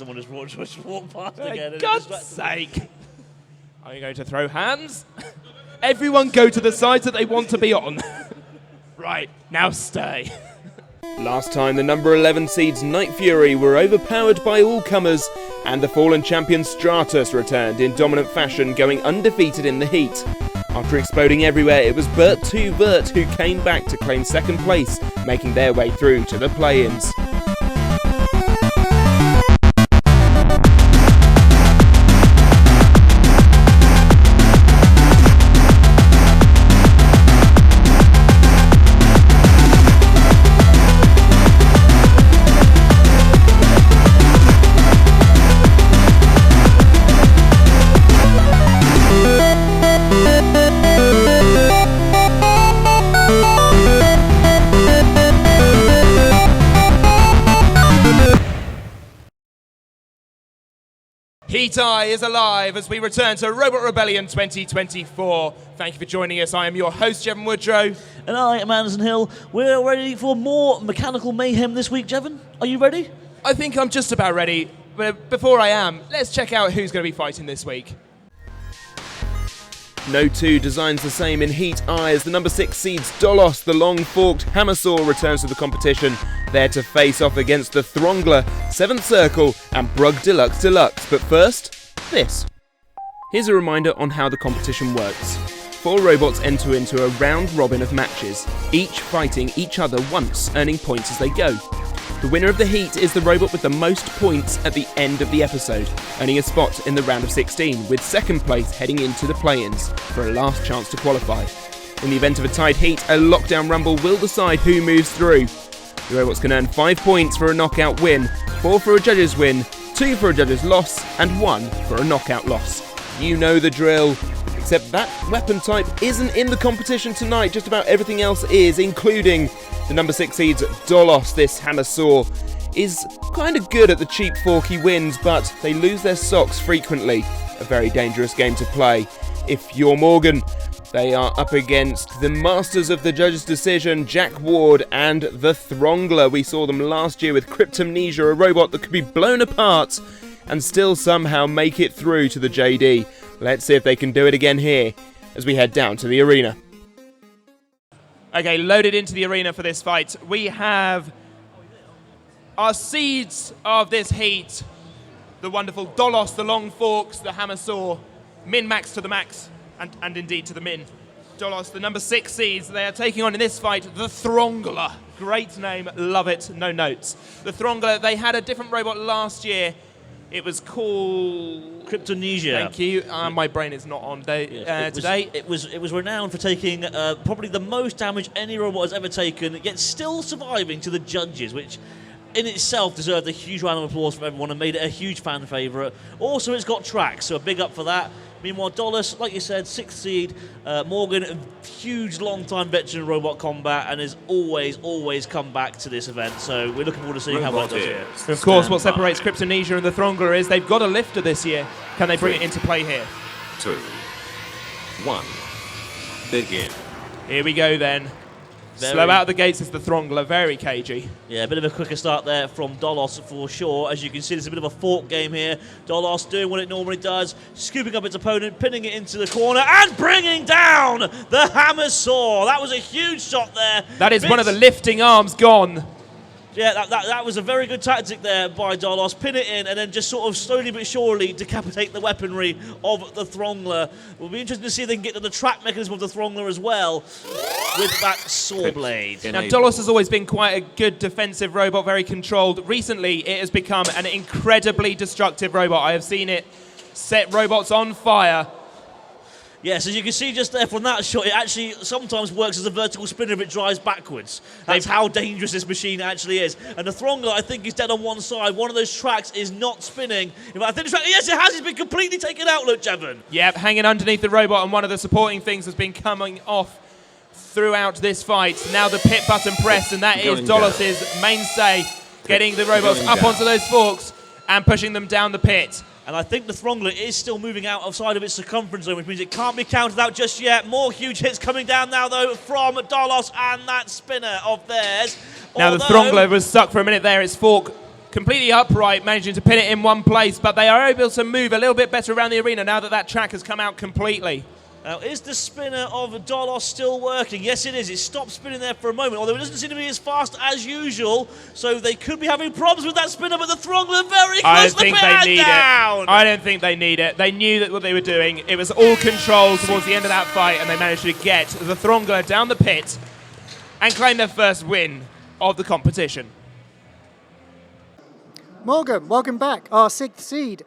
someone just walked past again. For God's sake. Are you going to throw hands? Everyone go to the sides that they want to be on. Right, now stay. Last time the number 11 seeds Night Fury were overpowered by all comers, and the fallen champion Stratus returned in dominant fashion, going undefeated in the heat. After exploding everywhere, it was Bert2Vert who came back to claim second place, making their way through to the play-ins. Heat Eye is alive as we return to Robot Rebellion 2024. Thank you for joining us. I am your host, Jevon Woodrow. And I am Anderson Hill. We're ready for more mechanical mayhem this week, Jevon. Are you ready? I think I'm just about ready, but before I am, let's check out who's going to be fighting this week. No two designs the same in Heat Eye as the number 6 seeds Dolos, the long-forked hammer saw, returns to the competition, there to face off against the Throngler, 7th Circle and Brug Deluxe Deluxe. But first, this. Here's a reminder on how the competition works. 4 robots enter into a round robin of matches, each fighting each other once, earning points as they go. The winner of the heat is the robot with the most points at the end of the episode, earning a spot in the round of 16, with second place heading into the play-ins for a last chance to qualify. In the event of a tied heat, a lockdown rumble will decide who moves through. The robots can earn 5 points for a knockout win, 4 for a judge's win, 2 for a judge's loss, and 1 for a knockout loss. You know the drill. Except that weapon type isn't in the competition tonight, just about everything else is, including the number 6 seeds Dolos. This hammer saw is kind of good at the cheap forky wins, but they lose their socks frequently. A very dangerous game to play. If you're Morgan, they are up against the masters of the judge's decision, Jack Ward and the Throngler. We saw them last year with Cryptomnesia, a robot that could be blown apart and still somehow make it through to the JD. Let's see if they can do it again here as we head down to the arena. Okay, loaded into the arena for this fight. We have our seeds of this heat. The wonderful Dolos, the long forks, the hammer saw, min-max to the max, and indeed to the min. Dolos, the number 6 seeds, they are taking on in this fight the Throngler. Great name, love it, no notes. The Throngler, they had a different robot last year. It was called Cryptomnesia. Thank you. My brain is not on today. It was renowned for taking probably the most damage any robot has ever taken, yet still surviving to the judges, which in itself deserved a huge round of applause from everyone and made it a huge fan favourite. Also, it's got tracks, so a big up for that. Meanwhile, Dolos, like you said, 6th seed. Morgan, a huge, long-time veteran in robot combat, and has always come back to this event. So we're looking forward to seeing how well it does here. Of course, what separates Cryptomnesia and the Throngler is they've got a lifter this year. Can they bring it into play here? 2, 1, begin. Here we go then. Slow out the gates is the Throngler, very cagey. Yeah, a bit of a quicker start there from Dolos for sure. As you can see, there's a bit of a fork game here. Dolos doing what it normally does, scooping up its opponent, pinning it into the corner, and bringing down the hammer saw. That was a huge shot there. That is one of the lifting arms gone. Yeah, that was a very good tactic there by Dolos. Pin it in and then just sort of slowly but surely decapitate the weaponry of the Throngler. We'll be interested to see if they can get to the track mechanism of the Throngler as well with that saw blade. Now, Dolos has always been quite a good defensive robot, very controlled. Recently, it has become an incredibly destructive robot. I have seen it set robots on fire. Yes, as you can see just there from that shot, it actually sometimes works as a vertical spinner if it drives backwards. That's how dangerous this machine actually is. And the Throngler, I think, is dead on one side. One of those tracks is not spinning. In fact, I think the track, yes, it has. It's been completely taken out, look, Jevon. Yep, hanging underneath the robot, and one of the supporting things has been coming off throughout this fight. Now the pit button press, and that is Dolos' mainstay, getting the robots up onto those forks and pushing them down the pit. And I think the Throngler is still moving outside of its circumference zone, which means it can't be counted out just yet. More huge hits coming down now, though, from Dolos and that spinner of theirs. Now the Throngler was stuck for a minute there. Its fork completely upright, managing to pin it in one place, but they are able to move a little bit better around the arena now that that track has come out completely. Now, is the spinner of Dolos still working? Yes, it is. It stopped spinning there for a moment, although it doesn't seem to be as fast as usual, so they could be having problems with that spinner, but the Throngler very close to the pin down! I don't think they need it. They knew that what they were doing. It was all control towards the end of that fight, and they managed to get the Throngler down the pit and claim their first win of the competition. Morgan, welcome back, our 6th seed.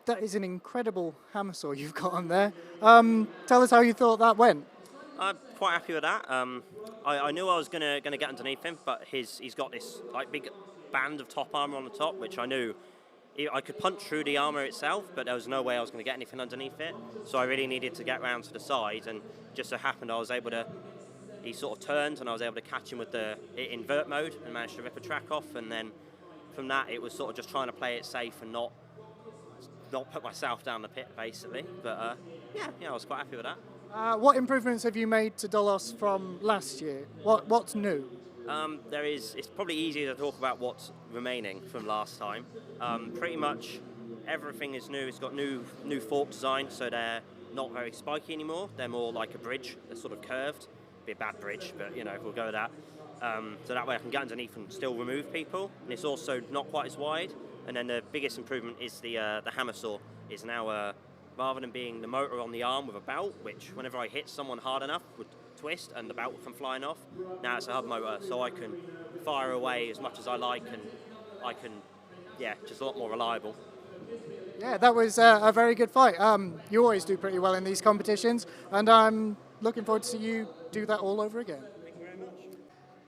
That is an incredible hammer saw you've got on there. Tell us how you thought that went. I'm quite happy with that. I knew I was gonna get underneath him, but he's got this like big band of top armor on the top, which I knew I could punch through the armor itself, but there was no way I was going to get anything underneath it. So I really needed to get round to the side, and just so happened I was able to. He sort of turned, and I was able to catch him with the invert mode, and managed to rip a track off. And then from that, it was sort of just trying to play it safe and not put myself down the pit, basically. But yeah, I was quite happy with that. What improvements have you made to Dolos from last year? What's new? It's probably easier to talk about what's remaining from last time. Pretty much everything is new. It's got new fork design, so they're not very spiky anymore. They're more like a bridge. They're sort of curved. Be a bad bridge, but we'll go with that. So that way I can get underneath and still remove people. And it's also not quite as wide. And then the biggest improvement is the hammer saw is now rather than being the motor on the arm with a belt, which whenever I hit someone hard enough would twist and the belt would come flying off. Now it's a hub motor, so I can fire away as much as I like, and I can, just a lot more reliable. Yeah, that was a very good fight. You always do pretty well in these competitions, and I'm looking forward to see you do that all over again. Thank you very much.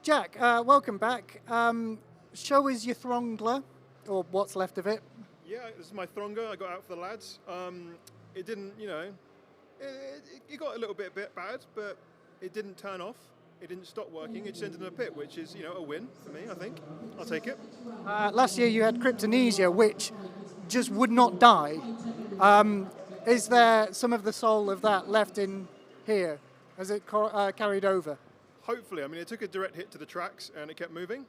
Jack, welcome back. Show us your Throngler, or what's left of it. Yeah, this is my Throngler I got out for the lads. It didn't, it got a little bit bad, but it didn't turn off. It didn't stop working. It just ended in a pit, which is, a win for me, I think. I'll take it. Last year you had Kryptonesia, which just would not die. Is there some of the soul of that left in here? Has it carried over? Hopefully. I mean, it took a direct hit to the tracks and it kept moving.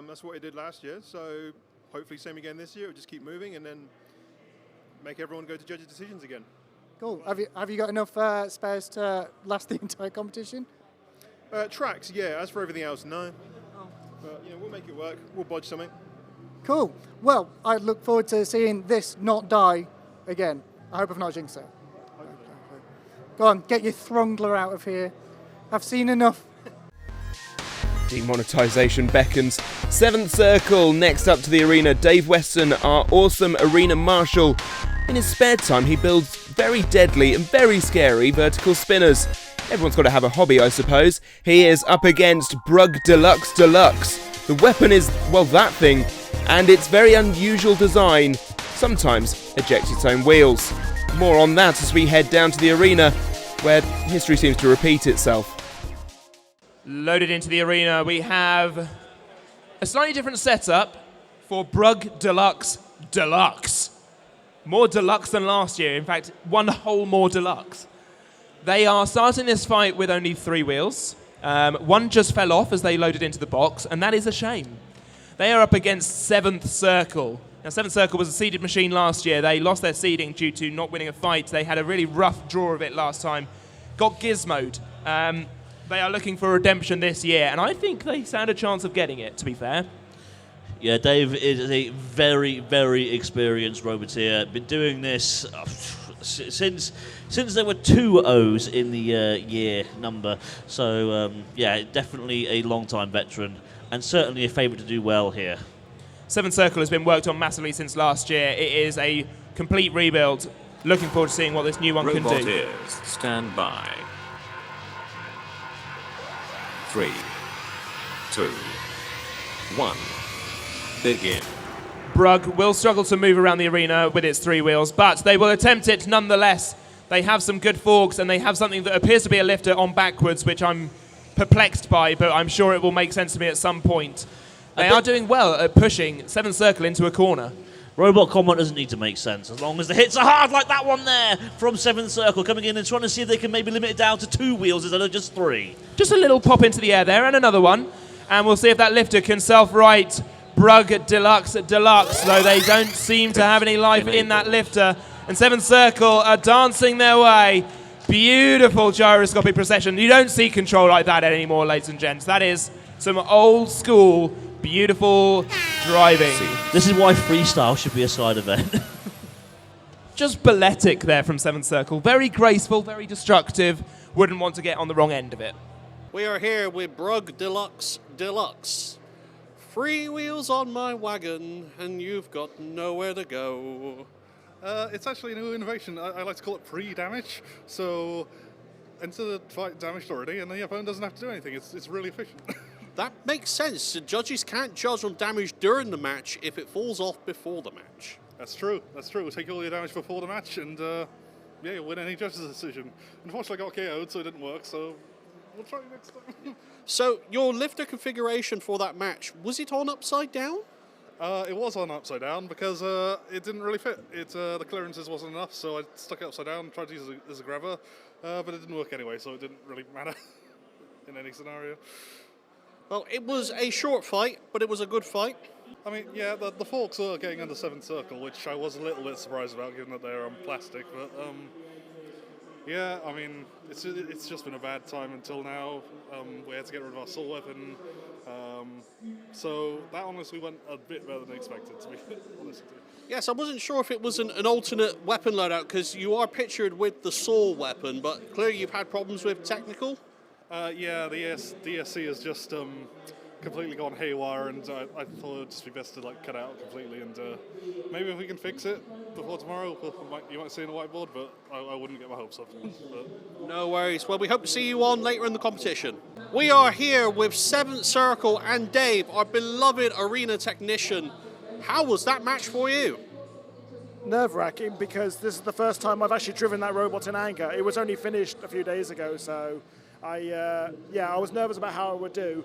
That's what it did last year. So hopefully same again this year. It'll just keep moving and then make everyone go to judges' decisions again. Cool. Have you got enough spares to last the entire competition? Tracks, yeah. As for everything else, no. But, we'll make it work. We'll bodge something. Cool. Well, I look forward to seeing this not die again. I hope I've not jinxed it. Go on, get your Throngler out of here. I've seen enough. Demonetization beckons. 7th circle, next up to the arena, Dave Weston, our awesome arena marshal. In his spare time, he builds very deadly and very scary vertical spinners. Everyone's got to have a hobby, I suppose. He is up against Brug Deluxe Deluxe. The weapon is, well, that thing, and its very unusual design sometimes ejects its own wheels. More on that as we head down to the arena, where history seems to repeat itself. Loaded into the arena, we have a slightly different setup for Brug Deluxe Deluxe. More deluxe than last year, in fact, one whole more deluxe. They are starting this fight with only 3 wheels. One just fell off as they loaded into the box, and that is a shame. They are up against 7th Circle. Now, 7th Circle was a seeded machine last year. They lost their seeding due to not winning a fight. They had a really rough draw of it last time. Got gizmoed. They are looking for redemption this year, and I think they stand a chance of getting it, to be fair. Yeah, Dave is a very, very experienced roboteer. Been doing this since there were 2 O's in the year number. So, definitely a long-time veteran, and certainly a favourite to do well here. 7th Circle has been worked on massively since last year. It is a complete rebuild. Looking forward to seeing what this new one can do. Roboteers, stand by. 3, 2, 1, begin. Brug will struggle to move around the arena with its 3 wheels, but they will attempt it nonetheless. They have some good forks, and they have something that appears to be a lifter on backwards, which I'm perplexed by, but I'm sure it will make sense to me at some point. They are doing well at pushing 7th Circle into a corner. Robot combat doesn't need to make sense, as long as the hits are hard like that one there from 7th Circle, coming in and trying to see if they can maybe limit it down to 2 wheels instead of just 3. Just a little pop into the air there, and another one. And we'll see if that lifter can self-right Brug Deluxe Deluxe, though they don't seem to have any life in that lifter. And 7th Circle are dancing their way. Beautiful gyroscopic procession. You don't see control like that anymore, ladies and gents. That is some old school, beautiful driving. This is why freestyle should be a side event. Just balletic there from 7th Circle. Very graceful, very destructive. Wouldn't want to get on the wrong end of it. We are here with Brug Deluxe Deluxe. 3 wheels on my wagon, and you've got nowhere to go. It's actually a new innovation. I like to call it pre-damage. So enter the fight damaged already, and the opponent doesn't have to do anything. It's really efficient. That makes sense. The judges can't judge on damage during the match if it falls off before the match. That's true. We'll take all your damage before the match, and yeah, you'll win any judge's decision. Unfortunately, I got KO'd, so it didn't work. So we'll try next time. So your lifter configuration for that match, was it on upside down? It was on upside down because it didn't really fit. The clearances wasn't enough, so I stuck it upside down and tried to use it as a grabber, but it didn't work anyway, so it didn't really matter in any scenario. Well, it was a short fight, but it was a good fight. I mean, yeah, the forks are getting under 7th Circle, which I was a little bit surprised about, given that they're on plastic, but yeah, I mean, it's just been a bad time until now. We had to get rid of our assault weapon, so that honestly went a bit better than expected, to be honest with you. Yes, I wasn't sure if it was an alternate weapon loadout, because you are pictured with the saw weapon, but clearly you've had problems with technical. Yeah, the DSC has just completely gone haywire, and I thought it would just be best to cut it out completely, and maybe if we can fix it before tomorrow, you might see it on the whiteboard, but I wouldn't get my hopes up. But. No worries. Well, we hope to see you on later in the competition. We are here with 7th Circle and Dave, our beloved arena technician. How was that match for you? Nerve-wracking, because this is the first time I've actually driven that robot in anger. It was only finished a few days ago, so I was nervous about how it would do,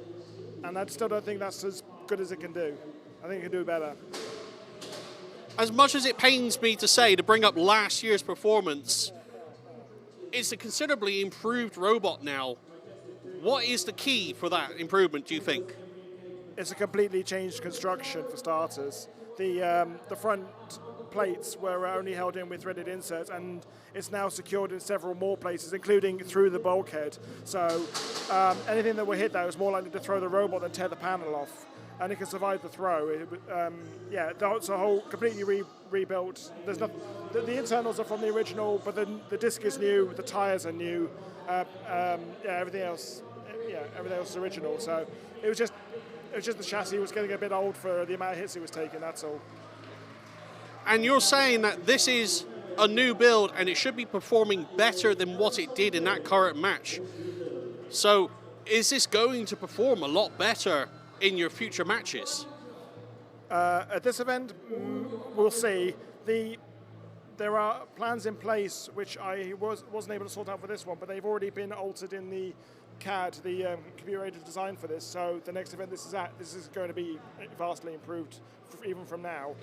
and I still don't think that's as good as it can do. I think it can do better. As much as it pains me to say, to bring up last year's performance, it's a considerably improved robot now. What is the key for that improvement, do you think? It's a completely changed construction, for starters. The front plates were only held in with threaded inserts, and it's now secured in several more places, including through the bulkhead. So anything that will hit that is more likely to throw the robot than tear the panel off, and it can survive the throw. It's a whole completely rebuilt. There's not the internals are from the original, but the disc is new, the tires are new, everything else is original. So it was just the chassis was getting a bit old for the amount of hits it was taking. That's all. And you're saying that this is a new build and it should be performing better than what it did in that current match. So is this going to perform a lot better in your future matches? At this event, we'll see. There are plans in place which I wasn't able to sort out for this one, but they've already been altered in the CAD, the computer-aided design for this. So the next event this is going to be vastly improved even from now.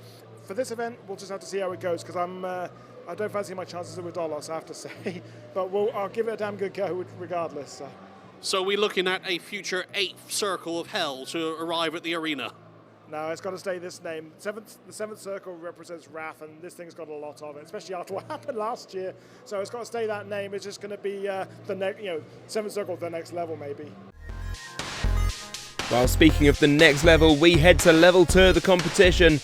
For this event, we'll just have to see how it goes, because I don't fancy my chances with Dolos, I have to say. But I'll give it a damn good go regardless. So we're looking at a future 8th Circle of Hell to arrive at the arena. No, it's got to stay this name. The 7th Circle represents wrath, and this thing's got a lot of it, especially after what happened last year. So it's got to stay that name. It's just going to be 7th Circle, the next level, maybe. Well, speaking of the next level, we head to level 2 of the competition,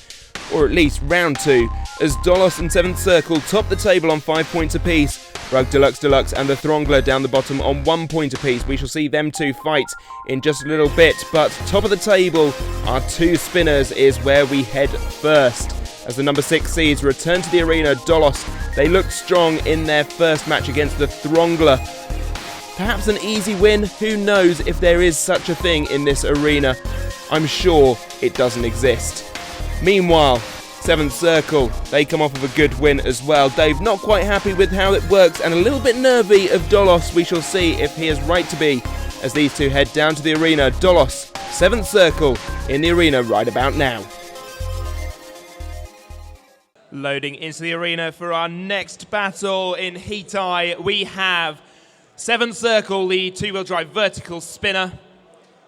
or at least round 2, as Dolos and 7th Circle top the table on 5 points apiece. Brug Deluxe Deluxe and the Throngler down the bottom on 1 point apiece. We shall see them two fight in just a little bit, but top of the table, our 2 spinners is where we head first. As the number 6 seeds return to the arena, Dolos, they looked strong in their first match against the Throngler. Perhaps an easy win, who knows if there is such a thing in this arena. I'm sure it doesn't exist. Meanwhile, 7th Circle, they come off of a good win as well. Dave not quite happy with how it works and a little bit nervy of Dolos. We shall see if he is right to be as these two head down to the arena. Dolos, 7th Circle in the arena right about now. Loading into the arena for our next battle in Heat Eye, we have 7th Circle, the 2-wheel drive vertical spinner,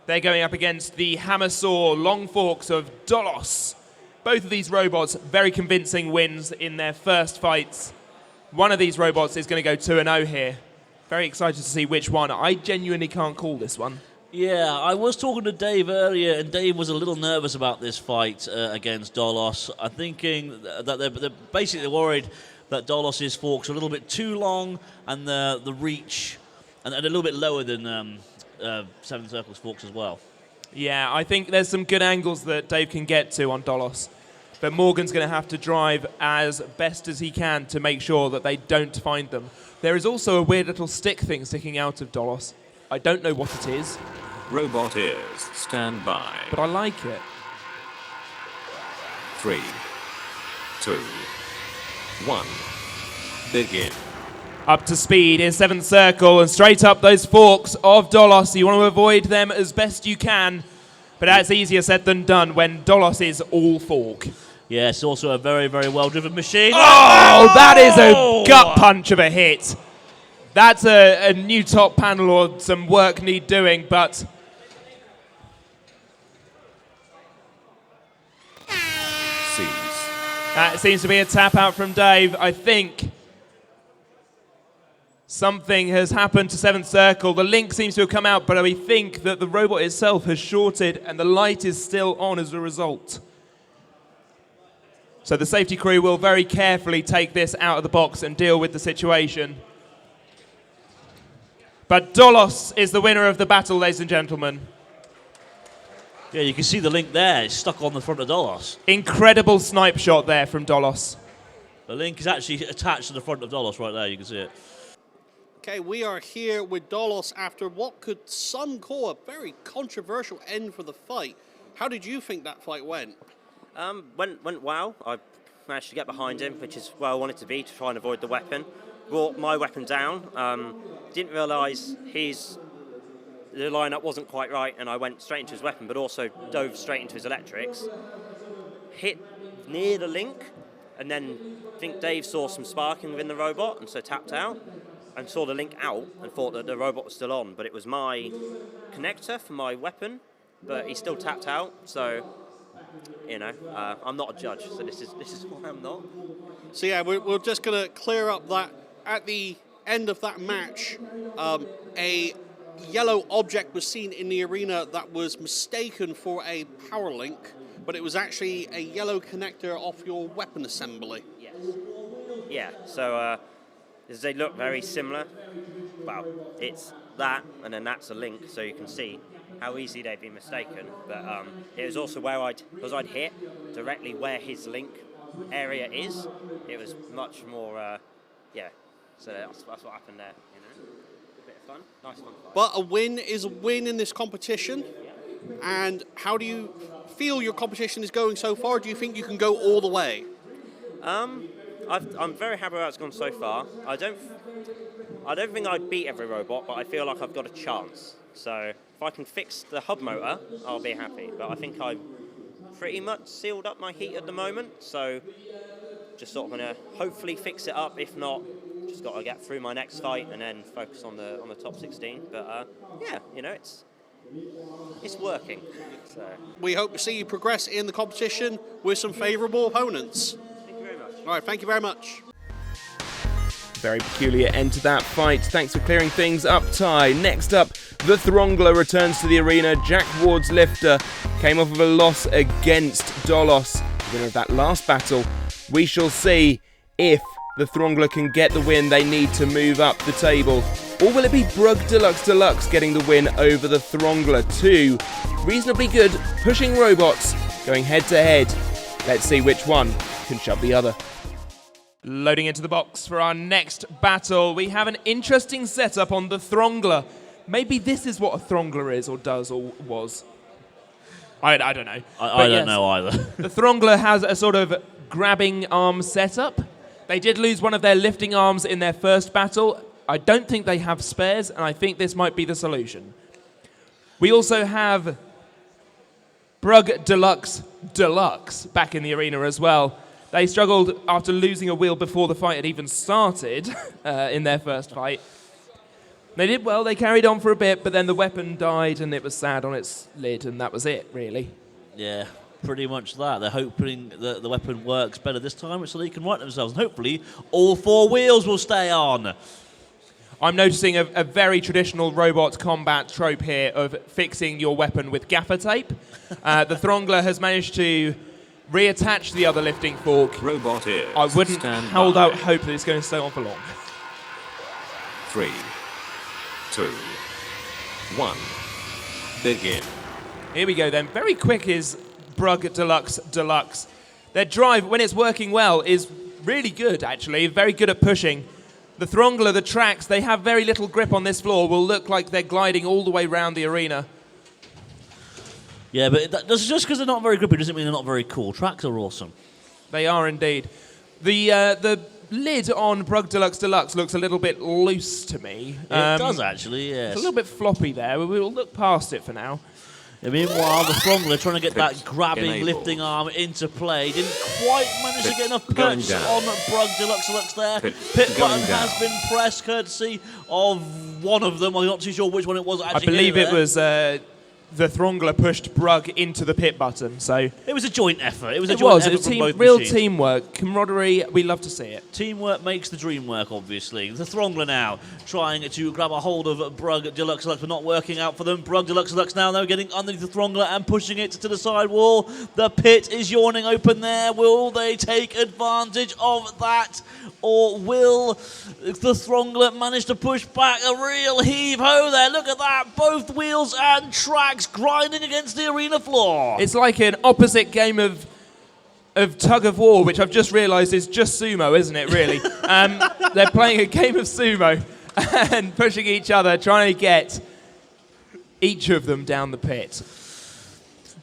They're going up against the hammer saw long forks of Dolos. Both of these robots, very convincing wins in their first fights. One of these robots is going to go 2-0 here. Very excited to see which one. I genuinely can't call this one. Yeah, I was talking to Dave earlier, and Dave was a little nervous about this fight against Dolos. I'm thinking that they're basically worried that Dolos's forks are a little bit too long, and the reach, and a little bit lower than Seven Circles forks as well. Yeah, I think there's some good angles that Dave can get to on Dolos. But Morgan's going to have to drive as best as he can to make sure that they don't find them. There is also a weird little stick thing sticking out of Dolos. I don't know what it is. Robot ears, stand by. But I like it. 3, 2, 1, begin. Up to speed is Seventh Circle, and straight up those forks of Dolos. You want to avoid them as best you can, but that's easier said than done when Dolos is all fork. Yeah, it's also a very, very well-driven machine. Oh, that is a gut punch of a hit. That's a new top panel or some work need doing, but... Sees. That seems to be a tap out from Dave. I think something has happened to Seventh Circle. The link seems to have come out, but we think that the robot itself has shorted and the light is still on as a result. So the safety crew will very carefully take this out of the box and deal with the situation. But Dolos is the winner of the battle, ladies and gentlemen. Yeah, you can see the link there. It's stuck on the front of Dolos. Incredible snipe shot there from Dolos. The link is actually attached to the front of Dolos right there. You can see it. Okay, we are here with Dolos after what could some call a very controversial end for the fight. How did you think that fight went? Went well. I managed to get behind him, which is where I wanted to be, to try and avoid the weapon. Brought my weapon down. Didn't realise the lineup wasn't quite right, and I went straight into his weapon, but also dove straight into his electrics. Hit near the link, and then I think Dave saw some sparking within the robot, and so tapped out, and saw the link out, and thought that the robot was still on, but it was my connector for my weapon, but he still tapped out, so... You know, I'm not a judge, so this is why I'm not. So yeah, we're just going to clear up that at the end of that match, a yellow object was seen in the arena that was mistaken for a power link, but it was actually a yellow connector off your weapon assembly. Yes. Yeah, so they look very similar. Well, it's that, and then that's a link, so you can see how easy they've been mistaken. But it was also where I'd hit directly where his link area is. It was much more, yeah. So that's what happened there. You know, a bit of fun, nice fun fight. But a win is a win in this competition. And how do you feel your competition is going so far? Do you think you can go all the way? I'm very happy how it's gone so far. I don't think I'd beat every robot, but I feel like I've got a chance. So if I can fix the hub motor, I'll be happy. But I think I've pretty much sealed up my heat at the moment. So just sort of going to hopefully fix it up. If not, just got to get through my next fight and then focus on the top 16. But yeah, you know, it's working. So we hope to see you progress in the competition with some favourable opponents. Thank you very much. All right, thank you very much. Very peculiar end to that fight. Thanks for clearing things up, Ty. Next up, the Throngler returns to the arena. Jack Ward's lifter came off of a loss against Dolos, winner of that last battle. We shall see if the Throngler can get the win they need to move up the table. Or will it be Brug Deluxe Deluxe getting the win over the Throngler? Two reasonably good pushing robots going head to head. Let's see which one can shove the other. Loading into the box for our next battle, we have an interesting setup on the Throngler. Maybe this is what a Throngler is, or does, or was. I don't know. I don't know either. The Throngler has a sort of grabbing arm setup. They did lose one of their lifting arms in their first battle. I don't think they have spares, and I think this might be the solution. We also have Brug Deluxe Deluxe back in the arena as well. They struggled after losing a wheel before the fight had even started in their first fight. They did well. They carried on for a bit, but then the weapon died and it was sad on its lid, and that was it, really. Yeah, pretty much that. They're hoping that the weapon works better this time so they can right themselves. And hopefully all 4 wheels will stay on. I'm noticing a very traditional robot combat trope here of fixing your weapon with gaffer tape. The Throngler has managed to reattach the other lifting fork. Robot ears. I wouldn't stand hold by. out hope that it's going to stay on for long. 3, 2, 1. Begin. Here we go then. Very quick is Brug Deluxe Deluxe. Their drive, when it's working well, is really good, actually. Very good at pushing. The Throngler, the tracks, they have very little grip on this floor, will look like they're gliding all the way around the arena. Yeah, but that's just because they're not very grippy doesn't mean they're not very cool. Tracks are awesome. They are indeed. The lid on Brug Deluxe Deluxe looks a little bit loose to me. It does actually, yes. It's a little bit floppy there, but we'll look past it for now. Yeah, meanwhile, the Throngler trying to get that Fixed. grabbing, Enabled. lifting arm into play. Didn't quite manage to get enough Going perch down. on Brug Deluxe Deluxe there. Pit Pit going button down. has been pressed, courtesy of one of them. I'm not too sure which one it was I actually. believe hitting it there. was the Throngler pushed Brug into the pit button, so... It was a joint effort. It was a It joint was. effort It was from both real machines. teamwork, camaraderie. We love to see it. Teamwork makes the dream work, obviously. The Throngler now trying to grab a hold of Brug Deluxe Deluxe, but not working out for them. Brug Deluxe Deluxe now, though, getting underneath the Throngler and pushing it to the side wall. The pit is yawning open there. Will they take advantage of that? Or will the Throngler manage to push back? A real heave-ho there. Look at that. Both wheels and tracks grinding against the arena floor. It's like an opposite game of tug of war, which I've just realised is just sumo, isn't it, really? They're playing a game of sumo and pushing each other, trying to get each of them down the pit.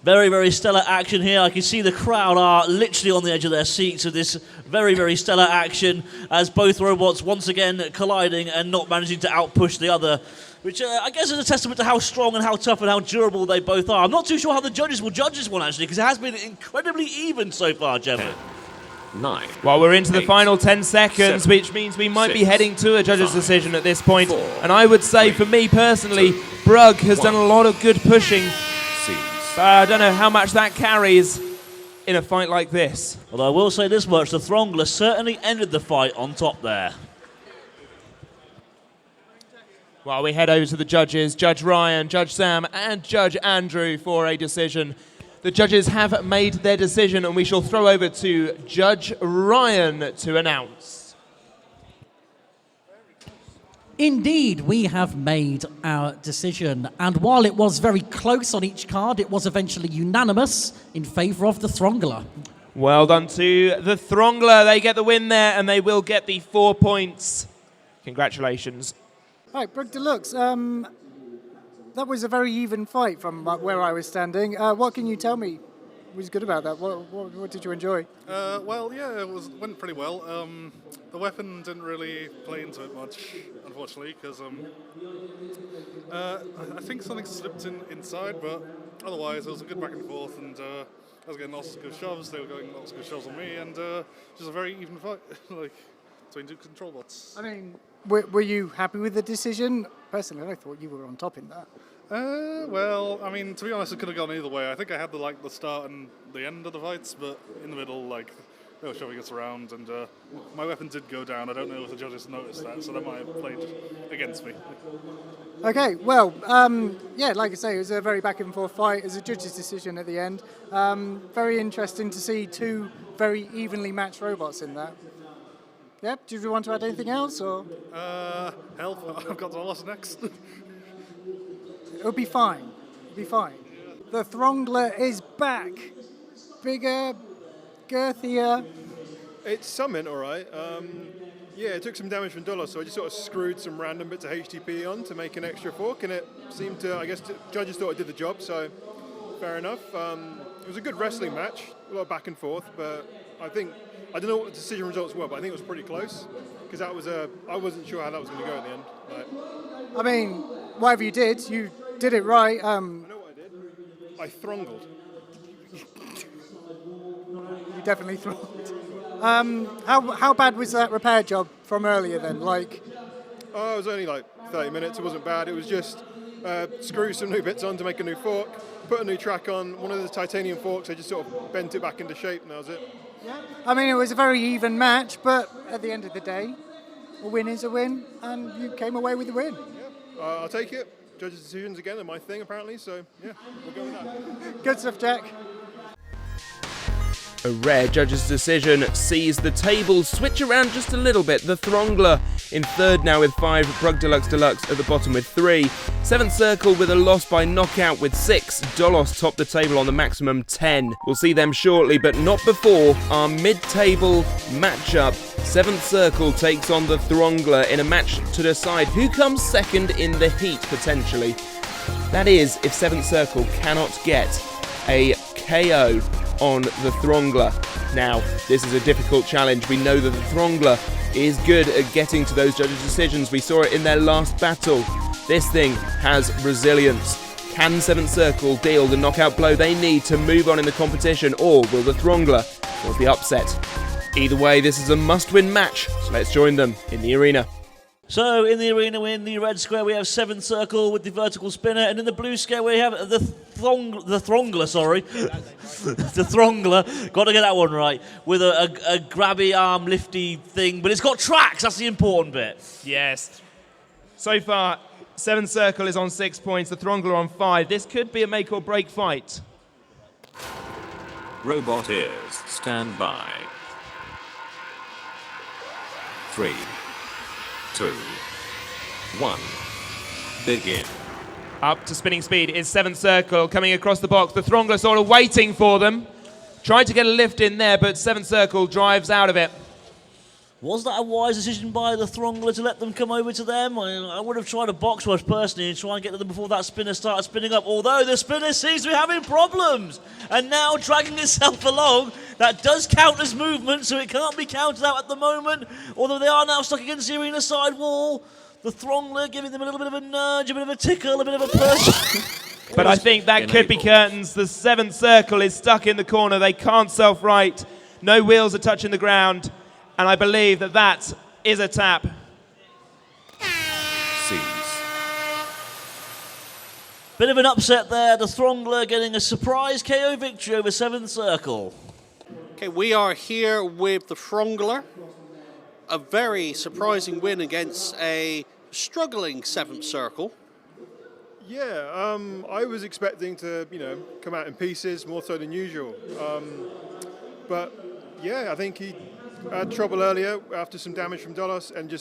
Very, very stellar action here. I can see the crowd are literally on the edge of their seats with this very, very stellar action as both robots once again colliding and not managing to outpush the other, which I guess is a testament to how strong and how tough and how durable they both are. I'm not too sure how the judges will judge this one, actually, because it has been incredibly even so far, Gemma. 9. Well, we're into the 8, final 10 seconds, 7, which means we might be 6, heading to a judge's 5, decision at this point. 4, And I would say, for me personally, 2, Brug has 1. done a lot of good pushing. Seas. I don't know how much that carries in a fight like this. Although I will say this much, the Throngler certainly ended the fight on top there. Well, we head over to the judges, Judge Ryan, Judge Sam, and Judge Andrew for a decision. The judges have made their decision, and we shall throw over to Judge Ryan to announce. Indeed, we have made our decision, and while it was very close on each card, it was eventually unanimous in favour of the Throngler. Well done to the Throngler. They get the win there, and they will get the 4 points. Congratulations. Right, Brug Deluxe. That was a very even fight from where I was standing. What can you tell me was good about that? What did you enjoy? Well, yeah, went pretty well. The weapon didn't really play into it much, unfortunately, because I think something slipped inside, but otherwise it was a good back and forth, and I was getting lots of good shoves, they were getting lots of good shoves on me, and just a very even fight, like between two control bots. I mean, were you happy with the decision? Personally, I thought you were on top in that. Well, I mean, to be honest, it could have gone either way. I think I had the start and the end of the fights, but in the middle, they were shoving us around, and my weapon did go down. I don't know if the judges noticed that, so that might have played against me. Okay, well, yeah, like I say, it was a very back and forth fight. It was a judge's decision at the end. Very interesting to see two very evenly matched robots in that. Yep, do you want to add anything else, or? Help, I've got Dolos next. It'll be fine. It'll be fine. The Throngler is back. Bigger, girthier. It's something, all right. Yeah, it took some damage from Dolos, so I just sort of screwed some random bits of HTP on to make an extra fork, and it seemed to, I guess, judges thought it did the job, so fair enough. It was a good wrestling match, a lot of back and forth, but I don't know what the decision results were, but I think it was pretty close, because I wasn't sure how that was going to go at the end. I mean, whatever you did it right. I know what I did. I Throngled. You definitely throttled. How bad was that repair job from earlier then? Oh, it was only like 30 minutes. It wasn't bad. It was just screw some new bits on to make a new fork, put a new track on. One of the titanium forks, I just sort of bent it back into shape, and that was it. Yeah. I mean, it was a very even match, but at the end of the day, a win is a win, and you came away with the win. Yeah. I'll take it. Judges' decisions again are my thing, apparently. So yeah, we'll go with that. Good stuff, Jack. A rare judge's decision sees the tables switch around just a little bit. The Throngler in third now with 5, Brug Deluxe Deluxe at the bottom with 3. Seventh Circle with a loss by knockout with 6. Dolos topped the table on the maximum 10. We'll see them shortly, but not before our mid-table matchup. Seventh Circle takes on the Throngler in a match to decide who comes second in the heat, potentially. That is, if Seventh Circle cannot get a KO on the Throngler. Now, this is a difficult challenge. We know that the Throngler is good at getting to those judges' decisions. We saw it in their last battle. This thing has resilience. Can Seventh Circle deal the knockout blow they need to move on in the competition, or will the Throngler cause the upset? Either way, this is a must-win match, so let's join them in the arena. So in the arena, in the red square, we have Seventh Circle with the vertical spinner, and in the blue square, we have the Throngler. Sorry, the Throngler. Got to get that one right with a grabby arm lifty thing, but it's got tracks. That's the important bit. Yes. So far, Seventh Circle is on 6 points. The Throngler on 5. This could be a make or break fight. Robot ears, stand by. 3, 2, 1, begin. Up to spinning speed is Seventh Circle coming across the box. The Throngler sort of waiting for them. Tried to get a lift in there, but Seventh Circle drives out of it. Was that a wise decision by the Throngler to let them come over to them? I would have tried a box rush personally and try and get to them before that spinner started spinning up, although the spinner seems to be having problems and now dragging itself along. That does count as movement, so it can't be counted out at the moment, although they are now stuck against the arena side wall. The Throngler giving them a little bit of a nudge, a bit of a tickle, a bit of a push. But I think that could be curtains. The Seventh Circle is stuck in the corner. They can't self-right. No wheels are touching the ground. And I believe that that is a tap. Seize. Bit of an upset there. The Throngler getting a surprise KO victory over Seventh Circle. Okay, we are here with the Throngler. A very surprising win against a struggling Seventh Circle. Yeah, I was expecting to, come out in pieces, more so than usual. But yeah, I think he had trouble earlier after some damage from Dolos, and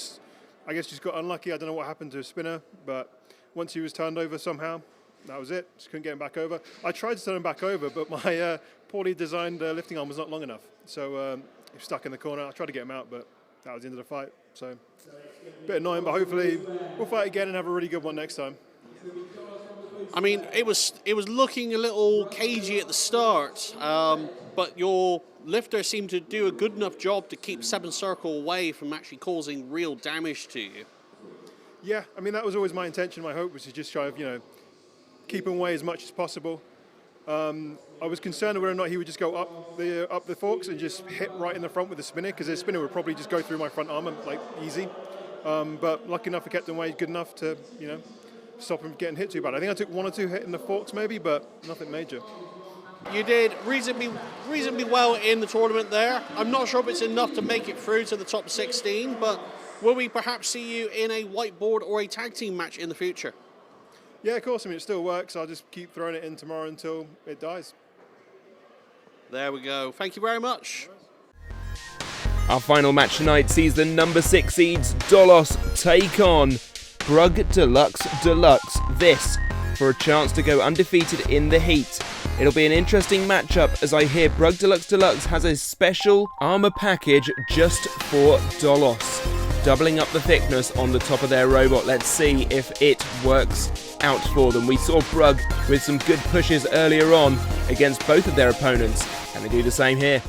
I guess just got unlucky. I don't know what happened to his spinner, but once he was turned over somehow, that was it. Just couldn't get him back over. I tried to turn him back over, but my poorly designed lifting arm was not long enough. So he was stuck in the corner. I tried to get him out, but that was the end of the fight. So a bit annoying, but hopefully we'll fight again and have a really good one next time. I mean, it was looking a little cagey at the start, but your lifter seemed to do a good enough job to keep Seventh Circle away from actually causing real damage to you. Yeah, I mean, that was always my intention. My hope was to just try to, keep him away as much as possible. I was concerned whether or not he would just go up the forks and just hit right in the front with the spinner, because his spinner would probably just go through my front arm, easy. But lucky enough, I kept him away good enough to, stop him getting hit too bad. I think I took 1 or 2 hit in the forks maybe, but nothing major. You did reasonably well in the tournament there. I'm not sure if it's enough to make it through to the top 16, but will we perhaps see you in a whiteboard or a tag team match in the future? Yeah, of course. I mean, it still works. I'll just keep throwing it in tomorrow until it dies. There we go. Thank you very much. Our final match tonight sees the number 6 seeds Dolos take on Brug Deluxe Deluxe. This for a chance to go undefeated in the heat. It'll be an interesting matchup, as I hear Brug Deluxe Deluxe has a special armor package just for Dolos, doubling up the thickness on the top of their robot. Let's see if it works out for them. We saw Brug with some good pushes earlier on against both of their opponents. Can they do the same here?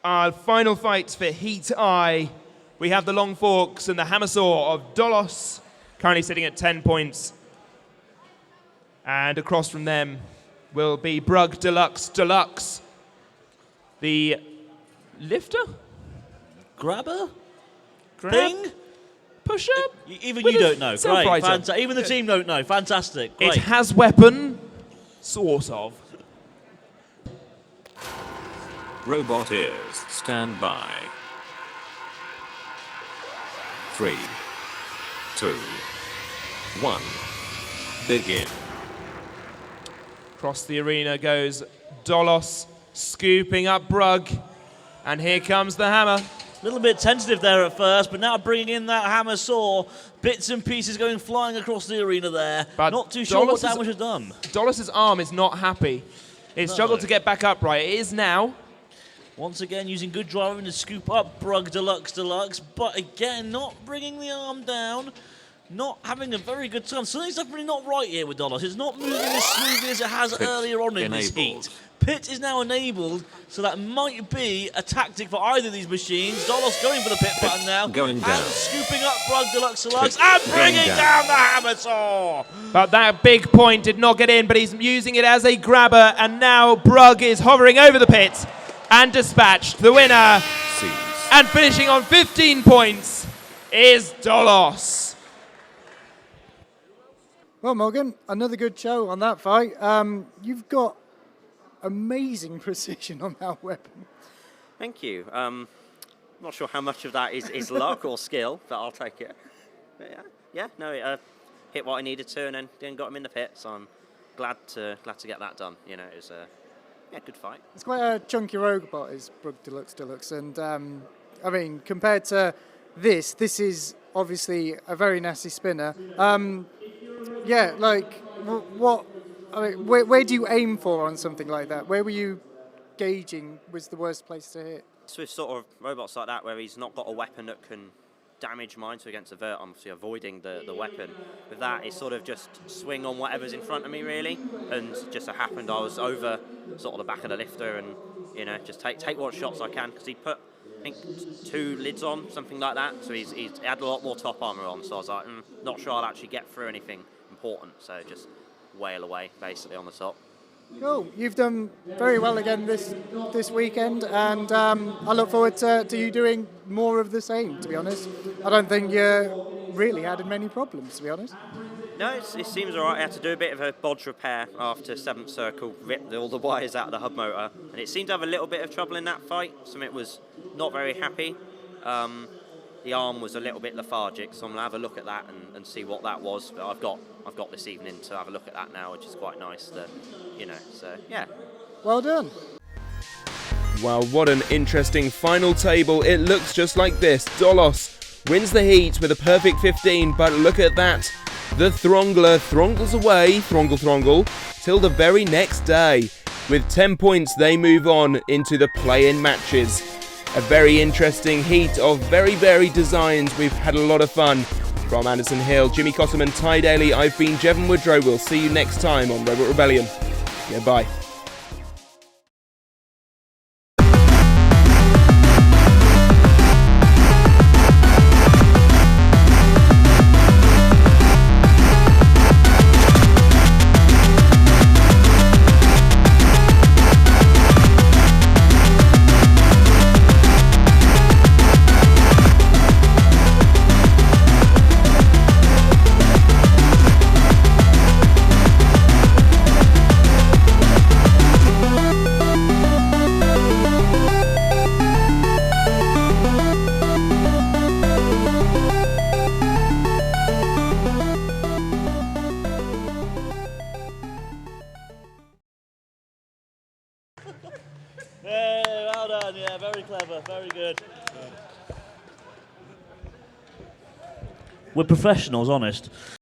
Our final fight for Heat I. We have the Long Forks and the Hammer Saw of Dolos, currently sitting at 10 points. And across from them will be Brug Deluxe Deluxe. The lifter? Grabber? Grab? Thing? push-up? Even With you a don't know. Great. self-riser. Even the team don't know. Fantastic. It Great. has weapon, sort of. Robot ears, stand by. 3, 2, 1, begin. Across the arena goes Dolos, scooping up Brug. And here comes the hammer. A little bit tentative there at first, but now bringing in that hammer saw. Bits and pieces going flying across the arena there. But not too sure what Dolos's- damage has done. Dolos's arm is not happy. It struggled to get back upright. It is now. Once again, using good driving to scoop up Brug Deluxe Deluxe, but again, not bringing the arm down, not having a very good time. Something's definitely not right here with Dolos. It's not moving as smoothly as it has Pit earlier on in this enabled. heat. Pit is now enabled, so that might be a tactic for either of these machines. Dolos going for the pit button now, going down. and scooping up Brug Deluxe Deluxe, Pit and going bringing down. down the hammer saw. But that big point did not get in, but he's using it as a grabber, and now Brug is hovering over the pit and dispatched. The winner, Sees. and finishing on 15 points, is Dolos. Well, Morgan, another good show on that fight. You've got amazing precision on that weapon. Thank you. Not sure how much of that is luck or skill, but I'll take it. But it hit what I needed to, and then got him in the pit. So I'm glad to get that done. You know, it was a good fight. It's quite a chunky robot, is Brug Deluxe Deluxe, and I mean, compared to this is obviously a very nasty spinner. Yeah, like what? I mean, where do you aim for on something like that? Where were you gauging was the worst place to hit? So with sort of robots like that, where he's not got a weapon that can damage mine, so against avert, I'm obviously avoiding the weapon. With that, it's sort of just swing on whatever's in front of me, really. And just so happened I was over sort of the back of the lifter, and you know, just take what shots I can, because he put, I think, 2 lids on, something like that. So he had a lot more top armor on. So I was like, not sure I'll actually get through anything important. So just wail away, basically, on the top. Cool. You've done very well again this weekend, and I look forward to you doing more of the same, to be honest. I don't think you really had many problems, to be honest. No, it seems all right. I had to do a bit of a bodge repair after 7th circle, ripped all the wires out of the hub motor, and it seemed to have a little bit of trouble in that fight. Something was not very happy. The arm was a little bit lethargic, so I'm gonna have a look at that and see what that was. But I've got this evening to have a look at that now, which is quite nice. So yeah. Well done. Well, what an interesting final table. It looks just like this. Dolos wins the heat with a perfect 15, but look at that. The Throngler throngles away, thronggle, till the very next day. With 10 points, they move on into the play-in matches. A very interesting heat of very varied designs. We've had a lot of fun. From Anderson Hill, Jimmy Cotterman, Ty Daly, I've been Jevon Woodrow. We'll see you next time on Robot Rebellion. Goodbye. Hey, well done. Yeah, very clever. Very good. We're professionals, honest.